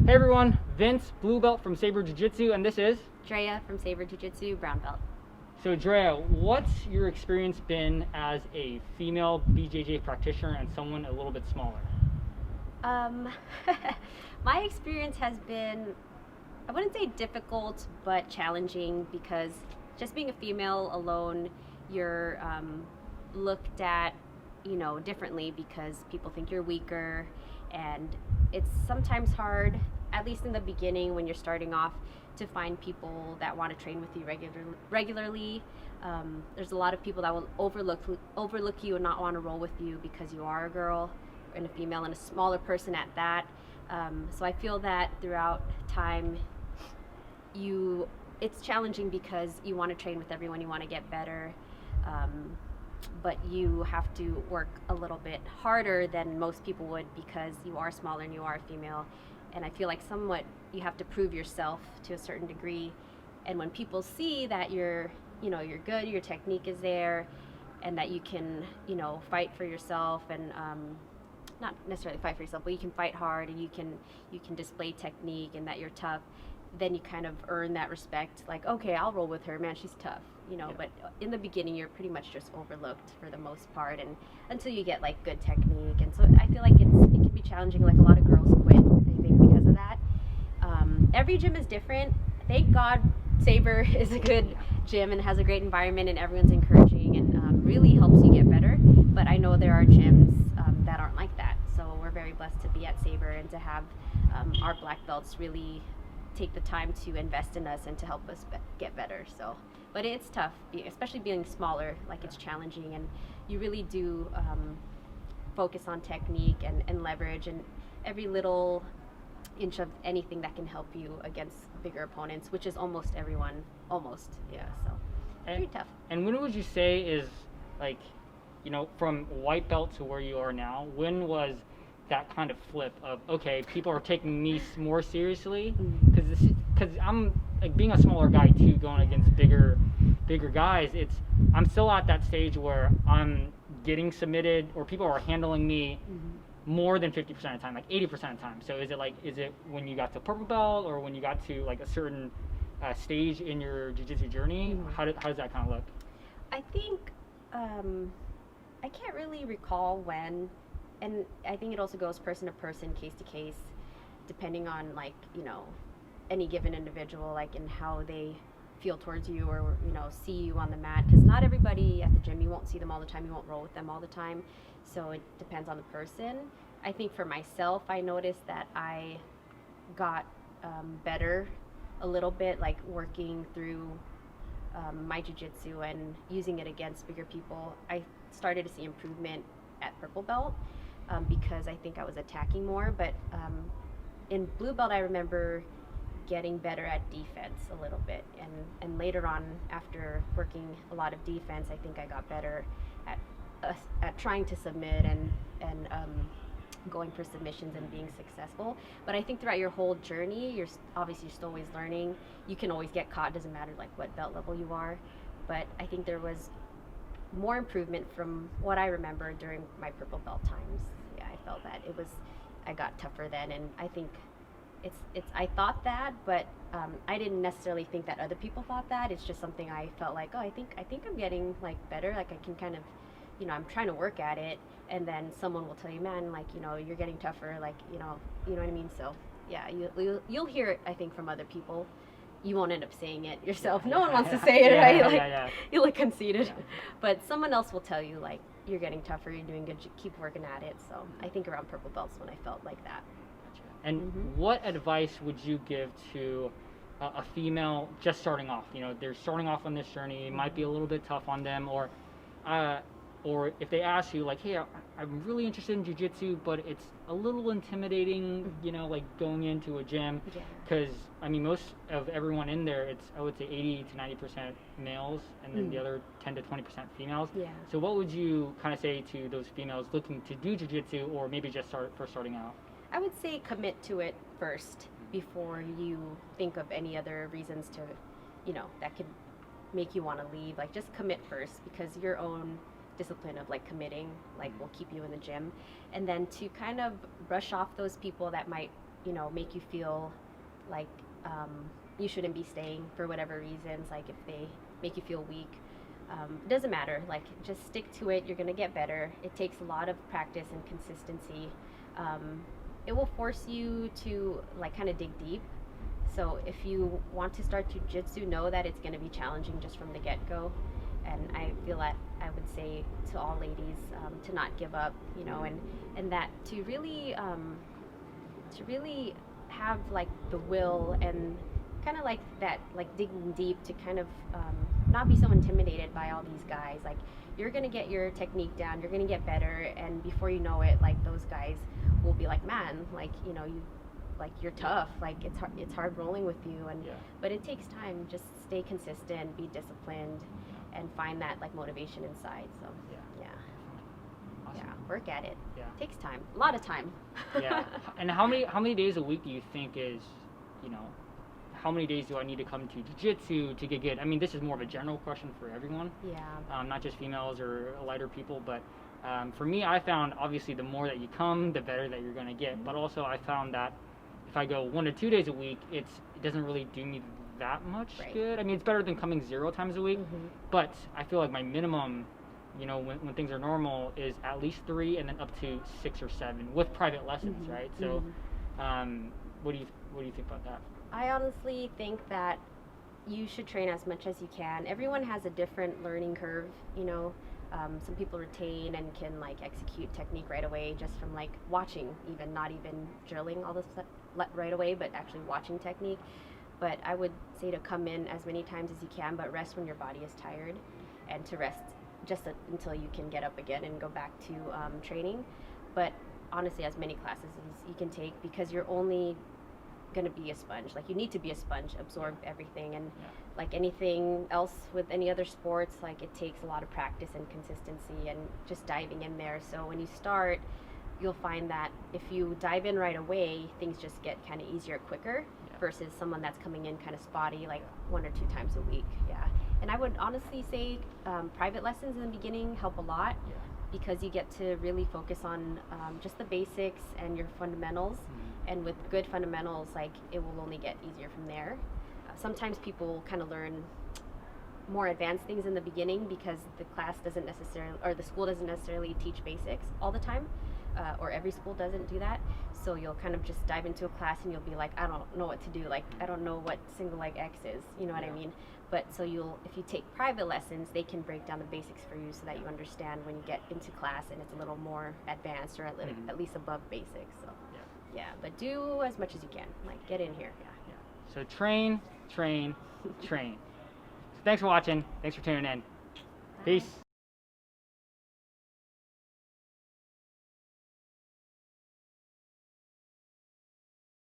Hey everyone, Vince, blue belt from Sabre Jiu Jitsu, and this is Drea from Sabre Jiu Jitsu, brown belt. So Drea, what's your experience been as a female BJJ practitioner and someone a little bit smaller? My experience has been, I wouldn't say difficult, but challenging, because just being a female alone, you're looked at, differently, because people think you're weaker, and it's sometimes hard, at least in the beginning when you're starting off, to find people that want to train with you regularly. There's a lot of people that will overlook you and not want to roll with you because you are a girl and a female and a smaller person at that. So I feel that throughout time, it's challenging because you want to train with everyone, you want to get better, but you have to work a little bit harder than most people would because you are smaller and you are a female. And I feel like somewhat you have to prove yourself to a certain degree. And when people see that you're good, your technique is there, and that you can, fight for yourself, and not necessarily fight for yourself, but you can fight hard, and you can display technique, and that you're tough, then you kind of earn that respect. Like, okay, I'll roll with her, man, she's tough, Yeah. But in the beginning, you're pretty much just overlooked for the most part, and until you get like good technique. And so I feel like it can be challenging. Like, a lot of girls quit, I think, because of that. Every gym is different. Thank God Sabre is a good gym and has a great environment, and everyone's encouraging and really helps you get better. But I know there are gyms that aren't like that. So we're very blessed to be at Sabre and to have our black belts really take the time to invest in us and to help us get better. So, but it's tough, especially being smaller. Like, it's challenging, and you really do focus on technique and leverage and every little inch of anything that can help you against bigger opponents, which is almost everyone. Yeah. So very tough. And when would you say is, like, from white belt to where you are now, when was that kind of flip of, okay, people are taking me more seriously? Because I'm, like, being a smaller guy too, going against bigger guys, I'm still at that stage where I'm getting submitted, or people are handling me more than 50% of the time, like 80% of the time. So is it when you got to purple belt, or when you got to like a certain stage in your jiu-jitsu journey? How does that kind of look? I think I can't really recall when, and I think it also goes person to person, case to case, depending on, like, any given individual, like, and how they feel towards you, or see you on the mat, because not everybody at the gym, you won't see them all the time, you won't roll with them all the time, so it depends on the person. I think for myself, I noticed that I got better a little bit, like working through my jiu-jitsu and using it against bigger people. I started to see improvement at purple belt because I think I was attacking more, but in blue belt I remember getting better at defense a little bit, and later on, after working a lot of defense, I think I got better at trying to submit and going for submissions and being successful. But I think throughout your whole journey, you're still always learning. You can always get caught, doesn't matter like what belt level you are, but I think there was more improvement from what I remember during my purple belt times. Yeah, I felt that I got tougher then, and I think I thought that, but I didn't necessarily think that other people thought that. It's just something I felt like, oh, I think I'm getting like better. Like, I can kind of, I'm trying to work at it, and then someone will tell you, man, like, you're getting tougher. Like, you know what I mean. So yeah, you'll hear it, I think, from other people. You won't end up saying it yourself. No one wants to say it, right? Like, you look conceited. Yeah. But someone else will tell you, like, you're getting tougher, you're doing good, keep working at it. So I think around purple belts when I felt like that. And what advice would you give to a female just starting off? They're starting off on this journey. It might be a little bit tough on them, or if they ask you, like, hey, I'm really interested in jiu-jitsu, but it's a little intimidating, like going into a gym, because most of everyone in there, I would say 80 to 90% males, and then the other 10 to 20% females. Yeah. So what would you kind of say to those females looking to do jiu-jitsu, or maybe just starting out? I would say commit to it first before you think of any other reasons to, that could make you want to leave. Like, just commit first, because your own discipline of, like, committing, like, will keep you in the gym. And then to kind of brush off those people that might make you feel like you shouldn't be staying for whatever reasons, like if they make you feel weak. It doesn't matter, like just stick to it. You're gonna get better. It takes a lot of practice and consistency. It will force you to like kind of dig deep. So if you want to start jiu-jitsu, know that it's going to be challenging just from the get-go. And I feel that I would say to all ladies to not give up, and that to really have like the will and kind of like that, like digging deep to kind of not be so intimidated by all these guys. Like you're gonna get your technique down, you're gonna get better, and before you know it, like those guys will be like, man, like you're tough, like it's hard rolling with you, and but it takes time. Just stay consistent, be disciplined, and find that like motivation inside. So awesome. Work at it. It takes time, a lot of time. And how many days a week do you think is, how many days do I need to come to jiu-jitsu to get good? I mean, this is more of a general question for everyone. Not just females or lighter people, but for me, I found obviously the more that you come, the better that you're going to get. But also I found that if I go 1 to 2 days a week, it doesn't really do me that much good. I mean, it's better than coming 0 times a week, but I feel like my minimum, when things are normal, is at least 3 and then up to 6 or 7 with private lessons, right? So, what do you think about that? I honestly think that you should train as much as you can. Everyone has a different learning curve, Some people retain and can like execute technique right away just from like watching, even not even drilling all this right away, but actually watching technique. But I would say to come in as many times as you can, but rest when your body is tired, and to rest just until you can get up again and go back to training. But honestly, as many classes as you can take, because you're only going to be a sponge. Like you need to be a sponge, absorb everything, and like anything else with any other sports, like it takes a lot of practice and consistency and just diving in there. So when you start, you'll find that if you dive in right away, things just get kind of easier quicker versus someone that's coming in kind of spotty, like 1 or 2 times a week. And I would honestly say private lessons in the beginning help a lot, because you get to really focus on just the basics and your fundamentals. And with good fundamentals, like it will only get easier from there. Sometimes people kind of learn more advanced things in the beginning because the class doesn't necessarily, or the school doesn't necessarily teach basics all the time, or every school doesn't do that. So you'll kind of just dive into a class and you'll be like, I don't know what to do. Like, I don't know what single leg X is. You know what I mean? But so if you take private lessons, they can break down the basics for you so that you understand when you get into class and it's a little more advanced, or at least above basics. So but do as much as you can. Like, get in here. So train. So thanks for watching. Thanks for tuning in. Peace.